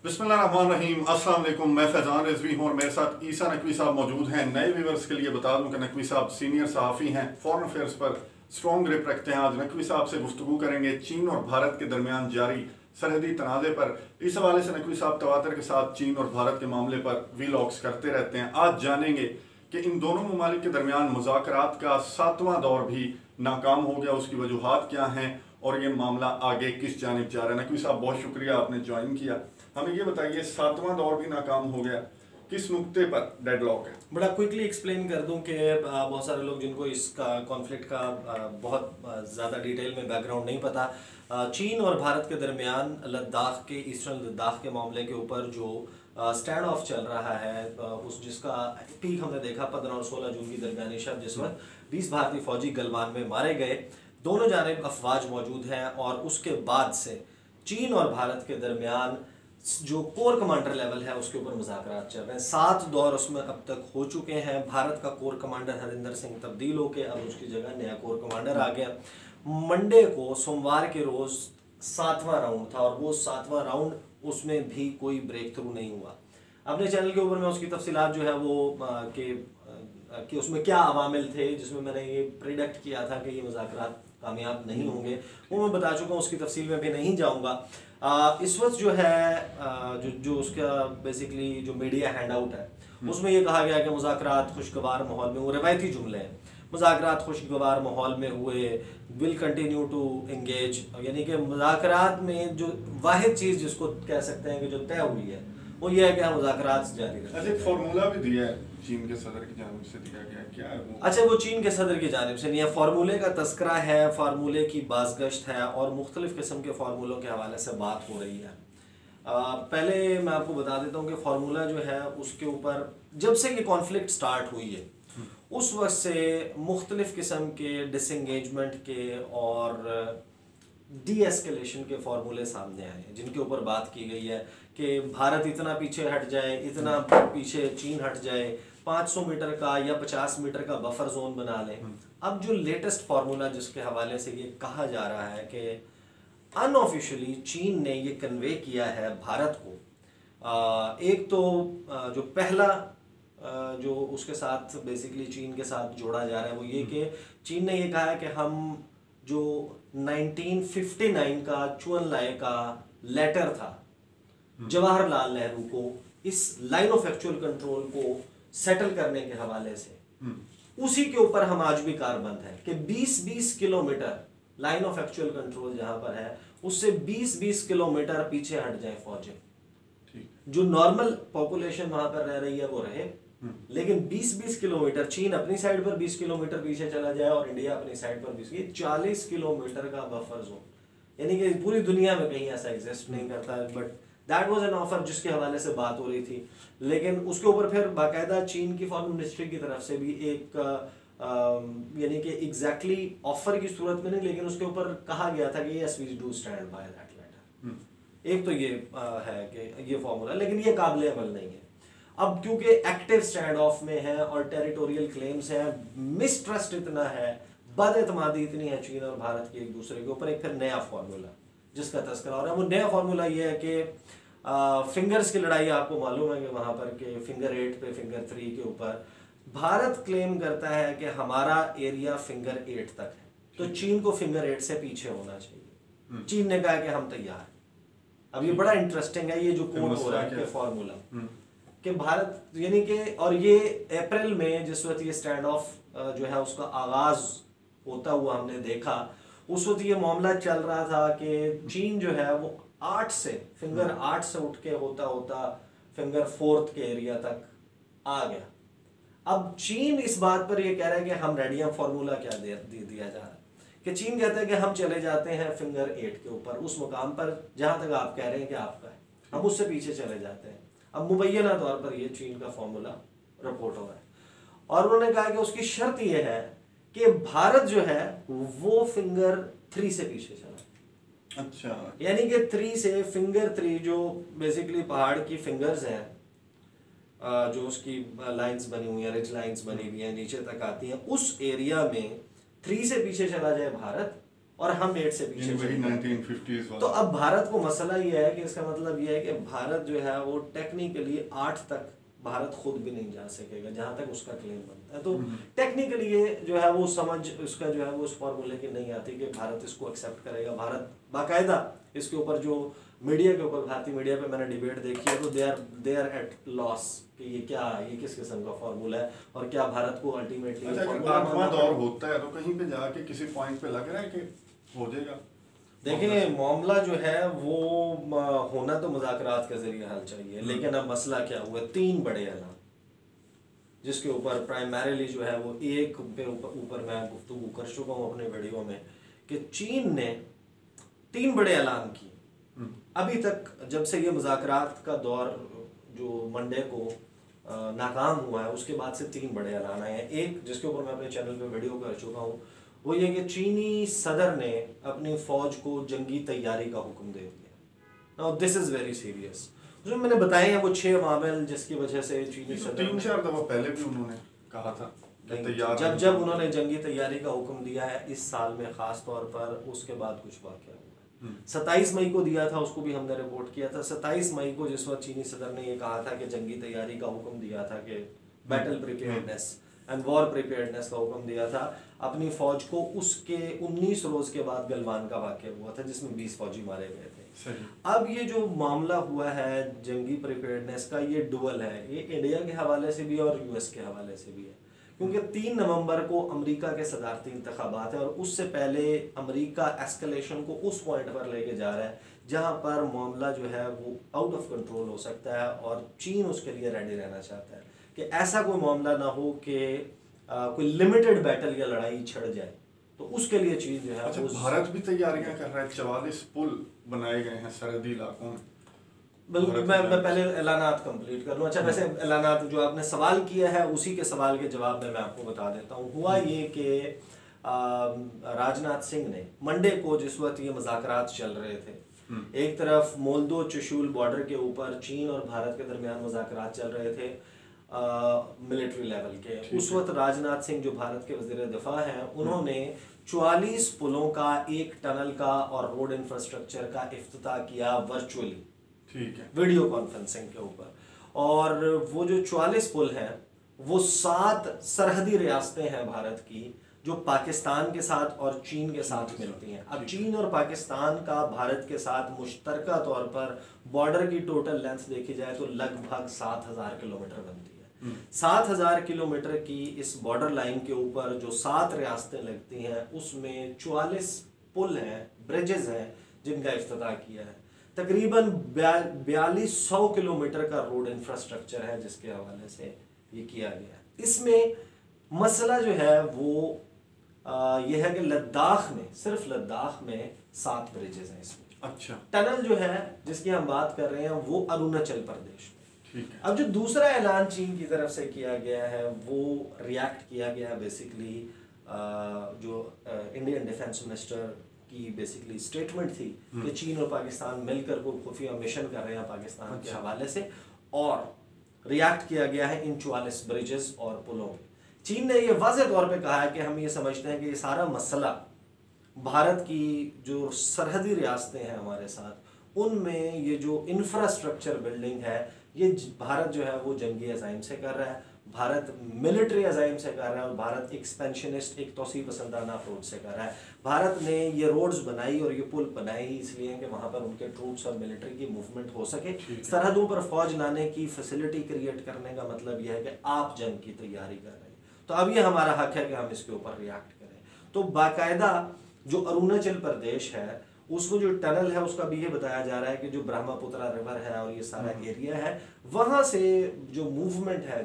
बिस्मिल्लाहिर्रहमानिर्रहीम। अस्सलाम वालेकुम। मैं फैज़ान रिजवी हूँ और मेरे साथ ईसा नकवी साहब मौजूद हैं। नए व्यूवर्स के लिए बता दूं कि नकवी साहब सीनियर सहाफ़ी हैं, फॉरेन अफेयर्स पर स्ट्रॉन्ग ग्रिप रखते हैं। आज नकवी साहब से गुफ्तगू करेंगे चीन और भारत के दरमियान जारी सरहदी तनाज़े पर। इस हवाले से नकवी साहब तवातर के साथ चीन और भारत के मामले पर वीलॉग्स करते रहते हैं। आज जानेंगे कि इन दोनों ममालिक के दरमियान मुज़ाकरात का 7वां दौर भी नाकाम हो गया, उसकी वजूहात क्या हैं और ये मामला आगे किस जानिब जा रहा है। नकवी साहब बहुत शुक्रिया आपने ज्वाइन किया। हमें ये बताइए 7वां दौर भी नाकाम हो गया, किस नुक्ते पर डेडलॉक है? बड़ा क्विकली एक्सप्लेन कर दूं कि बहुत सारे लोग जिनको इसका कॉन्फ्लिक्ट का बहुत ज़्यादा डिटेल में बैकग्राउंड नहीं पता। चीन और भारत के दरमियान लद्दाख के ईस्टर्न लद्दाख के मामले के ऊपर जो स्टैंड ऑफ चल रहा है, उस जिसका पीक हमने देखा 15 और 16 जून की दरमियानी शब, जिस वक्त 20 भारतीय फौजी गलवान में मारे गए। दोनों जानिब अफवाज मौजूद हैं और उसके बाद से चीन और भारत के दरमियान जो कोर कमांडर लेवल है उसके ऊपर मुज़ाकरात चल रहे हैं। 7 दौर उसमें अब तक हो चुके हैं। भारत का कोर कमांडर हरिंदर सिंह तब्दील होकर अब उसकी जगह नया कोर कमांडर आ गया। मंडे को, सोमवार के रोज़ 7वां राउंड था और वो 7वां राउंड, उसमें भी कोई ब्रेक थ्रू नहीं हुआ। अपने चैनल के ऊपर मैं उसकी तफसीलात जो है वो कि उसमें क्या अवामिल थे जिसमें मैंने ये प्रिडिक्ट किया था कि ये मुज़ाकरात कामयाब नहीं होंगे, वो मैं बता चुका हूँ, उसकी तफसील में भी नहीं जाऊँगा। इस वक्त जो है जो उसका बेसिकली जो मीडिया हैंड आउट है उसमें ये कहा गया कि मुज़ाकरात खुशगवार माहौल में, वो रवायती जुमले हैं, मुज़ाकरात खुशगवार माहौल में हुए, विल कंटिन्यू टू इंगेज, यानी कि मुज़ाकरात में जो वाहिद चीज़ जिसको कह सकते हैं कि जो तय हुई है वो ये है कि हम मुज़ाकरात जारी रखें। अच्छा, एक फार्मूला भी दिया है चीन के सदर की जानिब से, दिया गया क्या है वो? अच्छा, वो चीन के सदर की जानिब से नहीं है, फार्मूले का तस्करा है, फार्मूले की बाज़गश्त है और मुख्तलिफ़ किस्म के फार्मूलों के हवाले से बात हो रही है। पहले मैं आपको बता देता हूँ कि फार्मूला जो है उसके ऊपर जब से ये कॉन्फ्लिक्ट स्टार्ट हुई है उस वक्त से मुख्तलिफ़ किस्म के डिसंगेजमेंट के और डी एस्केलेशन के फार्मूले सामने आए हैं, जिनके ऊपर बात की गई है कि भारत इतना पीछे हट जाए, इतना पीछे चीन हट जाए, 500 मीटर का या 50 मीटर का बफर जोन बना लें। अब जो लेटेस्ट फार्मूला जिसके हवाले से ये कहा जा रहा है कि अनऑफिशियली चीन ने ये कन्वे किया है भारत को, एक तो जो पहला जो उसके साथ बेसिकली चीन के साथ जोड़ा जा रहा है वो ये कि चीन ने ये कहा है कि हम जो 1959 का चुन लाई का लेटर था जवाहरलाल नेहरू को इस लाइन ऑफ एक्चुअल कंट्रोल को सेटल करने के हवाले से, उसी के ऊपर हम आज भी कारबंद है कि 20-20 kilometre line of actual control जहां पर है उससे 20-20 किलोमीटर पीछे हट जाए फौजें। जो नॉर्मल पॉपुलेशन वहां पर रह रही है वो रहे, लेकिन 20-20 किलोमीटर चीन अपनी साइड पर 20 किलोमीटर पीछे चला जाए और इंडिया अपनी साइड पर 40 किलोमीटर का बफर जोन, यानी कि पूरी दुनिया में कहीं ऐसा एग्जिस्ट नहीं करता। But that was an offer जिसके हवाले से बात हो रही थी, लेकिन उसके ऊपर फिर बाकायदा चीन की फॉरेन मिनिस्ट्री की तरफ से भी एक यानी कि एग्जैक्टली ऑफर की सूरत में नहीं, लेकिन उसके ऊपर कहा गया था कि yes we do stand by that letter. एक तो ये है कि ये फॉर्मूला, लेकिन ये काबिल अमल नहीं है। अब क्योंकि एक्टिव स्टैंड ऑफ में है और टेरिटोरियल क्लेम्स हैं, मिसट्रस्ट इतना है, बदएतमादी इतनी है चीन और भारत की एक दूसरे के ऊपर, एक फिर नया फार्मूला जिसका तस्करा हो रहा है। वो नया फार्मूला ये है कि फिंगर्स की लड़ाई, आपको मालूम है कि वहां पर के फिंगर 8 पे फिंगर 3 के ऊपर भारत क्लेम करता है कि हमारा एरिया फिंगर 8 तक है, तो चीन को फिंगर 8 से पीछे होना चाहिए। चीन ने कहा कि हम तैयार हैं। अब ये बड़ा इंटरेस्टिंग है ये जो कोड हो रहा है फॉर्मूला कि भारत, यानी कि, और ये अप्रैल में जिस वक्त ये स्टैंड ऑफ जो है उसका आगाज होता हुआ हमने देखा, उस वक्त ये मामला चल रहा था कि चीन जो है वो 8 से फिंगर 8 से उठ के होता होता फिंगर 4 के एरिया तक आ गया। अब चीन इस बात पर ये कह रहा है कि हम रेडी हैं। फार्मूला क्या दिया जा रहा है कि चीन कहता है कि हम चले जाते हैं फिंगर 8 के ऊपर, उस मुकाम पर जहां तक आप कह रहे हैं कि आपका है, हम उससे पीछे चले जाते हैं। अब मुबैना तौर पर ये चीन का फॉर्मूला रिपोर्ट हो रहा है और उन्होंने कहा कि उसकी शर्त यह है कि भारत जो है वो फिंगर 3 से पीछे चला। अच्छा, यानी कि 3 से फिंगर 3 जो बेसिकली पहाड़ की फिंगर्स हैं, जो उसकी लाइंस बनी हुई हैं, रिज लाइंस बनी हुई हैं, नीचे तक आती हैं, उस एरिया में 3 से पीछे चला जाए भारत और हम 8 से पीछे वही 1950s तो वाला। अब भारत को मसला ये है कि इसका मतलब ये है कि भारत जो है वो टेक्निकली 8 तक भारत खुद भी नहीं जा सकेगा जहां तक उसका क्लेम बनता है। तो टेक्निकली ये जो है वो समझ उसका जो है वो उस फॉर्मूले की नहीं आती कि भारत इसको एक्सेप्ट करेगा। भारत बाकायदा इसके ऊपर जो मीडिया के ऊपर भारतीय मीडिया पे मैंने डिबेट देखी है तो दे आर एट लॉस कि ये किस किस्म का फॉर्मूला है और क्या भारत को अल्टीमेटली आठवां दौर होता है तो कहीं पे जाके किसी पॉइंट पे लग रहा है कि हो जाएगा। देखिए मामला जो है वो होना तो मुज़ाकरात के जरिए हल चाहिए, लेकिन अब मसला क्या हुआ, 3 बड़े ऐलान जिसके ऊपर प्राइमरीली जो है वो एक पे ऊपर मैं गुफ्तगू कर चुका हूँ अपने वीडियो में कि चीन ने 3 बड़े ऐलान किए अभी तक जब से ये मुज़ाकरात का दौर जो मंडे को नाकाम हुआ है उसके बाद से 3 बड़े ऐलान आए हैं। एक जिसके ऊपर मैं अपने चैनल पे वीडियो कर चुका हूँ वो ये कि चीनी सदर ने अपनी फौज को जंगी तैयारी का हुक्म दे दिया। Now this is very serious. उसमें मैंने बताए हैं वो 6 मामले जिसकी वजह से चीनी सदर 3-4 दफा पहले भी उन्होंने कहा था तैयार जब उन्होंने जंगी तैयारी का हुक्म दिया है इस साल में खास तौर पर, उसके बाद कुछ वाकया हुआ। 27 मई को दिया था, उसको भी हमने रिपोर्ट किया था। 27 मई को जिस वक्त चीनी सदर ने ये कहा था कि जंगी तैयारी का हुक्म दिया था कि battle preparedness and war preparedness का हुक्म दिया था अपनी फौज को, उसके 19 रोज के बाद गलवान का वाकया हुआ था जिसमें 20 फौजी मारे गए थे। अब ये जो मामला हुआ है जंगी प्रिपेयर्डनेस का ये डुअल है, ये इंडिया के हवाले से भी और यूएस के हवाले से भी है क्योंकि 3 नवंबर को अमेरिका के सदारती इंतखाबात है और उससे पहले अमेरिका एस्केलेशन को उस पॉइंट पर लेके जा रहा है जहां पर मामला जो है वो आउट ऑफ कंट्रोल हो सकता है और चीन उसके लिए रेडी रहना चाहता है कि ऐसा कोई मामला ना हो कि कोई लिमिटेड बैटल या लड़ाई छिड़ जाए। तो उसके लिए चीन जो है अच्छा, भारत भी तैयारियां कर रहा है, 44 पुल बनाए गए हैं सरहदी इलाकों में। बिल्कुल, मैं पहले ऐलानात कंप्लीट कर लूँ। अच्छा, वैसे ऐलानात जो आपने सवाल किया है उसी के सवाल के जवाब में मैं आपको बता देता हूँ। हुआ ये कि राजनाथ सिंह ने मंडे को जिस वक्त ये मुज़ाकरात चल रहे थे, एक तरफ मोल्दो चुशूल बॉर्डर के ऊपर चीन और भारत के दरमियान मुज़ाकरात चल रहे थे मिलिट्री लेवल के, उस वक्त राजनाथ सिंह जो भारत के वज़ीर दिफा हैं उन्होंने 44 पुलों का, एक टनल का और रोड इंफ्रास्ट्रक्चर का इफ्तिताह किया वर्चुअली, ठीक है, वीडियो कॉन्फ्रेंसिंग के ऊपर। और वो जो 44 पुल हैं वो 7 सरहदी रियासतें हैं भारत की जो पाकिस्तान के साथ और चीन के साथ मिलती हैं। अब चीन और पाकिस्तान का भारत के साथ मुश्तरका तौर पर बॉर्डर की टोटल लेंथ देखी जाए तो लगभग 7000 किलोमीटर बनती है। 7000 किलोमीटर की इस बॉर्डर लाइन के ऊपर जो 7 रियासतें लगती हैं उसमें 44 पुल हैं, ब्रिजेस हैं जिनका इफ्तिताह किया है। तकरीबन 4200 किलोमीटर का रोड इंफ्रास्ट्रक्चर है जिसके हवाले से ये किया गया है। इसमें मसला जो है वो ये है कि लद्दाख में, सिर्फ लद्दाख में 7 ब्रिजेस हैं इसमें। अच्छा, टनल जो है जिसकी हम बात कर रहे हैं वो अरुणाचल प्रदेश में। ठीक है। अब जो दूसरा ऐलान चीन की तरफ से किया गया है वो रिएक्ट किया गया है बेसिकली जो इंडियन डिफेंस मिनिस्टर की बेसिकली स्टेटमेंट थी कि चीन और पाकिस्तान मिलकर कोई खुफिया मिशन कर रहे हैं पाकिस्तान के हवाले से, और रिएक्ट किया गया है इन 44 ब्रिजेस और पुलों पे। चीन ने ये वाज़ेह तौर पे कहा है कि हम ये समझते हैं कि ये सारा मसला भारत की जो सरहदी रियासतें हैं हमारे साथ उनमें ये जो इंफ्रास्ट्रक्चर बिल्डिंग है ये भारत जो है वो जंगी अज़ाइम से कर रहा है, भारत मिलिट्री अज़ाइम से कर रहा है और भारत एक्सपेंशनिस्ट, एक तोसी पसंदाना अप्रोच से कर रहा है। भारत ने ये रोड्स बनाई और ये पुल बनाई इसलिए कि वहाँ पर उनके ट्रूप्स और मिलिट्री की मूवमेंट हो सके। सरहदों पर फौज लाने की फैसिलिटी क्रिएट करने का मतलब यह है कि आप जंग की तैयारी कर रहे हैं, तो अब ये हमारा हक है कि हम इसके ऊपर रिएक्ट करें। तो बाकायदा जो अरुणाचल प्रदेश है उसको जो टनल है उसका भी ये बताया जा रहा है कि जो ब्रह्मपुत्रा रिवर है और ये सारा एरिया है वहाँ से जो मूवमेंट है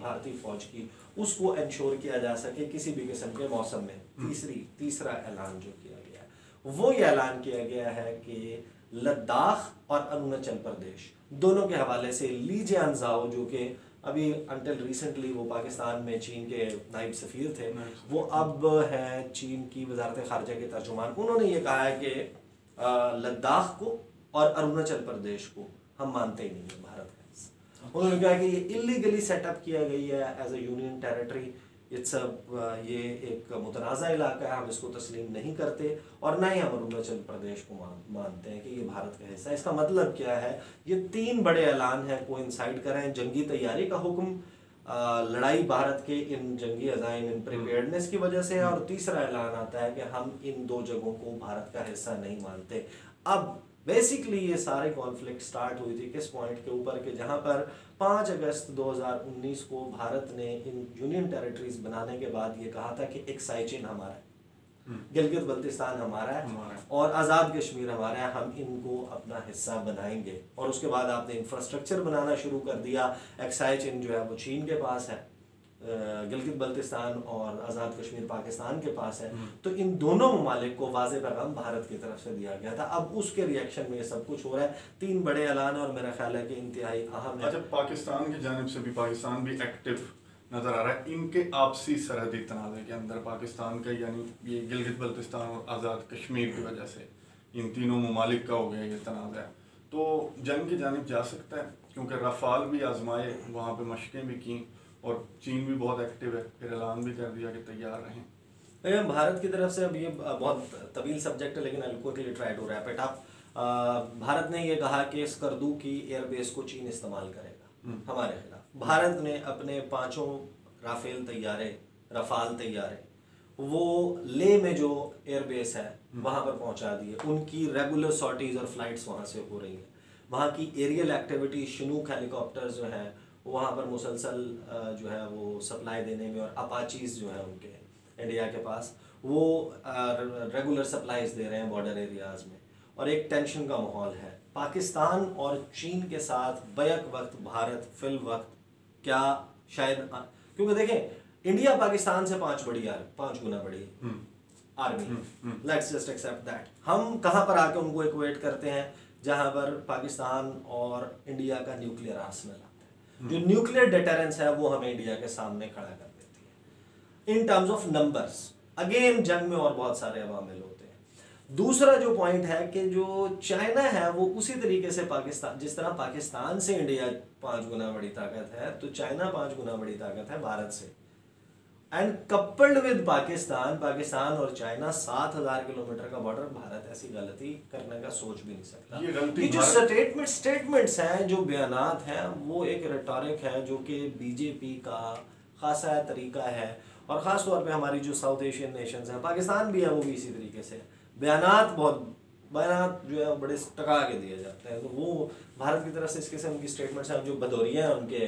भारतीय फौज की उसको इंश्योर किया जा सके किसी भी किस्म के मौसम में। तीसरा ऐलान जो किया गया है वो ये ऐलान किया गया है कि लद्दाख और अरुणाचल प्रदेश दोनों के हवाले से ली जियानज़ाओ जो कि अभी अंटिल रिसेंटली वो पाकिस्तान में चीन के नायब सफ़ीर थे, वो अब हैं चीन की वजारत ख़ारजा के तर्जुमान। उन्होंने ये कहा है कि लद्दाख को और अरुणाचल प्रदेश को हम मानते ही नहीं है भारत का। उन्होंने कहा कि ये इलीगली सेटअप किया गई है as a union territory, it's ये एक मुतनाज़ा इलाका है, हम इसको तस्लीम नहीं करते और ना ही हम अरुणाचल प्रदेश को मानते हैं कि ये भारत का हिस्सा है। इसका मतलब क्या है? ये 3 बड़े ऐलान हैं कोइंसाइड कर रहे हैं। जंगी तैयारी का हुक्म, लड़ाई भारत के इन जंगी अज़ाइम, इन प्रिपेयर्डनेस की वजह से है, और तीसरा ऐलान आता है कि हम इन 2 जगहों को भारत का हिस्सा नहीं मानते। अब बेसिकली ये सारे कॉन्फ्लिक्ट स्टार्ट हुई थी किस पॉइंट के ऊपर कि जहां पर 5 अगस्त 2019 को भारत ने इन यूनियन टेरिटरीज बनाने के बाद ये कहा था कि एक साइचिन हमारा है, गिलगित बल्तिस्तान हमारा है और आज़ाद कश्मीर हमारा है, हम इनको अपना हिस्सा बनाएंगे। और उसके बाद आपने इंफ्रास्ट्रक्चर बनाना शुरू कर दिया। एक साइचिन जो है वो चीन के पास है, गिलगित बल्तिस्तान और आज़ाद कश्मीर पाकिस्तान के पास है। तो इन दोनों ममालिक को वाज़ेह पैगाम भारत की तरफ से दिया गया था। अब उसके रिएक्शन में ये सब कुछ हो रहा है। 3 बड़े ऐलान और मेरा ख्याल है कि इंतहाई अहम है। अच्छा, पाकिस्तान की जानिब से भी, पाकिस्तान भी एक्टिव नज़र आ रहा है इनके आपसी सरहदी तनाज़े के अंदर। पाकिस्तान का यानी ये गिलगित बल्तिस्तान और आज़ाद कश्मीर की वजह से इन तीनों ममालिक का हो गया ये तनाज़ा। तो जंग की जानिब जा सकता है, क्योंकि रफ़ाल भी आजमाए, वहाँ पे मशकें भी की और चीन भी बहुत एक्टिव है, फिर ऐलान भी कर दिया कि तैयार रहें। भारत की तरफ से अब ये बहुत तवील सब्जेक्ट है, लेकिन I will quickly try to wrap it up. Bharat ने ये कहा कि स्कर्दू की एयरबेस को चीन इस्तेमाल करेगा हमारे खिलाफ। भारत ने अपने 5 राफेल तैयारे, रफाल तैयारे वो ले में जो एयरबेस है वहाँ पर पहुँचा दिए। उनकी रेगुलर सॉर्टीज और फ्लाइट्स वहाँ से हो रही हैं। वहाँ की एरियल एक्टिविटी, शिनूक हेलीकॉप्टर्स जो हैं वहाँ पर मुसलसल जो है वो सप्लाई देने में, और अपाचीज जो है उनके इंडिया के पास वो रेगुलर सप्लाईज दे रहे हैं बॉर्डर एरियाज में, और एक टेंशन का माहौल है। पाकिस्तान और चीन के साथ बैक वक्त भारत फिल वक्त क्या शायद, क्योंकि देखें इंडिया पाकिस्तान से 5 गुना बड़ी army, let's just accept that. हम कहाँ पर आके उनको इक्वेट करते हैं? जहाँ पर पाकिस्तान और इंडिया का न्यूक्लियर आर्सेनल, जो न्यूक्लियर डिटरेंस है वो हमें इंडिया के सामने खड़ा कर देती है in terms of numbers. Again जंग में और बहुत सारे अवामिल होते हैं। दूसरा जो पॉइंट है कि जो चाइना है वो उसी तरीके से पाकिस्तान, जिस तरह पाकिस्तान से इंडिया 5 गुना बड़ी ताकत है, तो चाइना 5 गुना बड़ी ताकत है भारत से। एंड कपल्ड विद पाकिस्तान और चाइना 7,000 किलोमीटर का बॉर्डर, भारत ऐसी गलती करने का सोच भी नहीं सकता। ये जो स्टेटमेंट्स हैं, जो बयानात हैं, वो एक रेटोरिक है जो कि बीजेपी का खासा तरीका है, और ख़ास तौर पे हमारी जो साउथ एशियन नेशंस हैं, पाकिस्तान भी है, वो भी इसी तरीके से बयानात जो है बड़े टका के दिए जाते हैं। तो वो भारत की तरफ से इस किस्म की स्टेटमेंट्स हैं। जो भदौरिया हैं उनके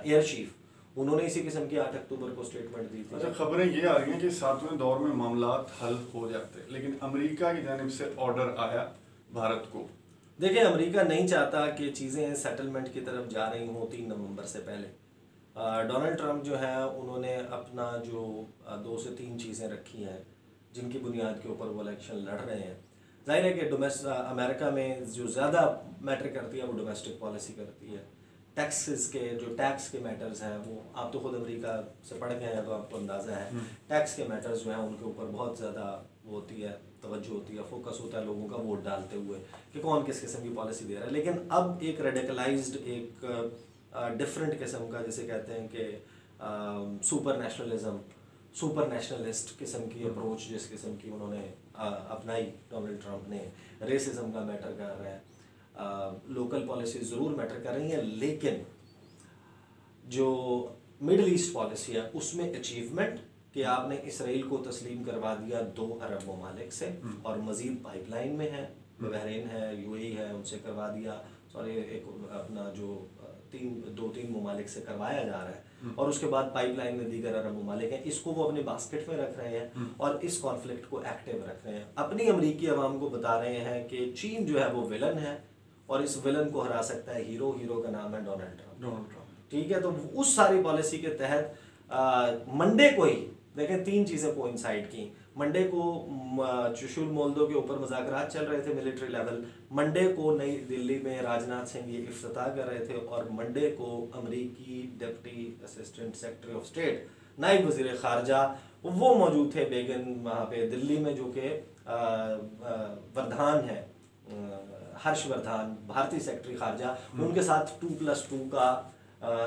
एयर चीफ, उन्होंने इसी किस्म की 8 अक्टूबर को स्टेटमेंट दी थी। अच्छा, खबरें ये आ रही हैं कि 7वें दौर में मामलात हल हो जाते, लेकिन अमेरिका की जानिब से ऑर्डर आया भारत को। देखिए, अमेरिका नहीं चाहता कि चीज़ें सेटलमेंट की तरफ जा रही हों 3 नवंबर से पहले। डोनाल्ड ट्रंप जो है उन्होंने अपना जो 2 से 3 चीज़ें रखी हैं जिनकी बुनियाद के ऊपर वो इलेक्शन लड़ रहे हैं। जाहिर है कि अमेरिका में जो ज़्यादा मैटर करती है वो डोमेस्टिक पॉलिसी करती है। टैक्सेस के जो टैक्स के मैटर्स हैं, वो आप तो खुद अमेरिका से पढ़ के हैं तो आपको अंदाज़ा है। टैक्स के मैटर्स जो हैं उनके ऊपर बहुत ज़्यादा वो होती है, तवज्जो होती है, फोकस होता है लोगों का वोट डालते हुए कि कौन किस किस्म की पॉलिसी दे रहा है। लेकिन अब एक रेडिकलाइज्ड, एक डिफरेंट किस्म का, जैसे कहते हैं कि सुपर नेशनलिस्ट किस्म की अप्रोच जिस किस्म की उन्होंने अपनाई डोनाल्ड ट्रंप ने, रेसिज्म का मैटर कर रहा है। लोकल पॉलिसी ज़रूर मैटर कर रही हैं, लेकिन जो मिडल ईस्ट पॉलिसी है उसमें अचीवमेंट कि आपने इसराइल को तस्लीम करवा दिया 2 अरब ममालिक से, और मज़ीद पाइपलाइन में है, बहरीन है, यूएई है, उनसे करवा दिया। सॉरी, एक अपना जो 2-3 ममालिक से करवाया जा रहा है, और उसके बाद पाइपलाइन में दीगर अरब ममालिक हैं। इसको वो अपने बास्केट में रख रहे हैं और इस कॉन्फ्लिक्ट को एक्टिव रख रहे हैं। अपनी अमरीकी अवाम को बता रहे हैं कि चीन जो है वो विलन है, और इस विलन को हरा सकता है हीरो का नाम है डोनाल्ड ट्रंप। ठीक है, तो उस सारी पॉलिसी के तहत मंडे को ही देखें 3 चीज़ें कोइंसाइड की। मंडे को चुशुल मोल्दो के ऊपर मुज़ाकरात चल रहे थे मिलिट्री लेवल। मंडे को नई दिल्ली में राजनाथ सिंह ये इफ्तिताह कर रहे थे, और मंडे को अमरीकी deputy assistant secretary of state, नायब वज़ीर ख़ारजा, वो मौजूद थे बेगन वहाँ पे दिल्ली में, जो कि वर्धान है, हर्षवर्धन, भारतीय सेक्रेटरी ख़ारजा, उनके साथ 2+2 का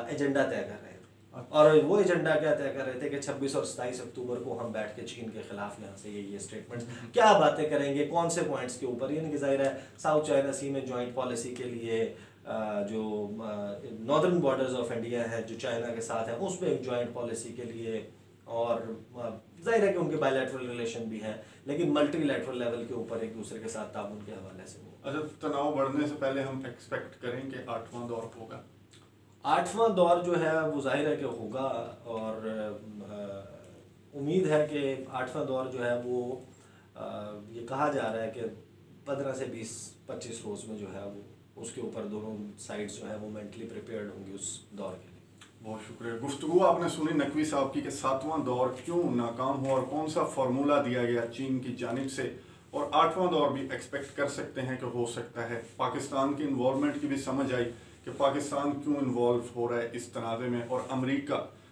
एजेंडा तय कर रहे थे। और वो एजेंडा क्या तय कर रहे थे कि 26 और 27 अक्टूबर को हम बैठ के चीन के खिलाफ यहाँ से ये स्टेटमेंट्स क्या बातें करेंगे, कौन से पॉइंट्स के ऊपर, यानी कि जाहिर है साउथ चाइना सी में जॉइंट पॉलिसी के लिए जो नॉर्दर्न बॉर्डर्स ऑफ इंडिया है जो चाइना के साथ है उसमें एक जॉइंट पॉलिसी के लिए, और जाहिर है कि उनके बायलैटरल रिलेशन भी हैं, लेकिन मल्टीलैटरल लेवल के ऊपर एक दूसरे के साथ ताउन के हवाले से वो। अच्छा, तनाव बढ़ने से पहले हम एक्सपेक्ट करें कि 8वां दौर होगा? 8वां दौर जो है वो जाहिर है कि होगा, और उम्मीद है कि 8वां दौर जो है वो ये कहा जा रहा है कि 15 से 20-25 रोज़ में जो है वो उसके ऊपर दोनों साइड्स जो है वो मेंटली प्रिपेयर्ड होंगी उस दौर के लिए। बहुत शुक्रिया। गुफ्तगू आपने सुनी नकवी साहब की कि 7वां दौर क्यों नाकाम हुआ और कौन सा फार्मूला दिया गया चीन की जानिब से, और 8वां दौर भी एक्सपेक्ट कर सकते हैं कि हो सकता है। पाकिस्तान की इन्वॉल्वमेंट की भी समझ आई कि पाकिस्तान क्यों इन्वॉल्व हो रहा है इस तनाज़े में, और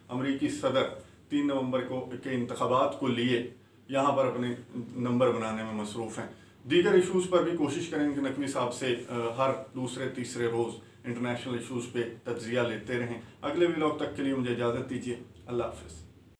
अमरीकी सदर 3 नवंबर के इंतखाबात को लिए यहाँ पर अपने नंबर बनाने में मसरूफ़ हैं। दीगर इशूज़ पर भी कोशिश करेंगे कि नकवी साहब से हर दूसरे तीसरे रोज़ इंटरनेशनल इशूज़ पे तज्ज़िया लेते रहें। अगले व्लॉग तक के लिए मुझे इजाज़त दीजिए। अल्लाह हाफ़िज़।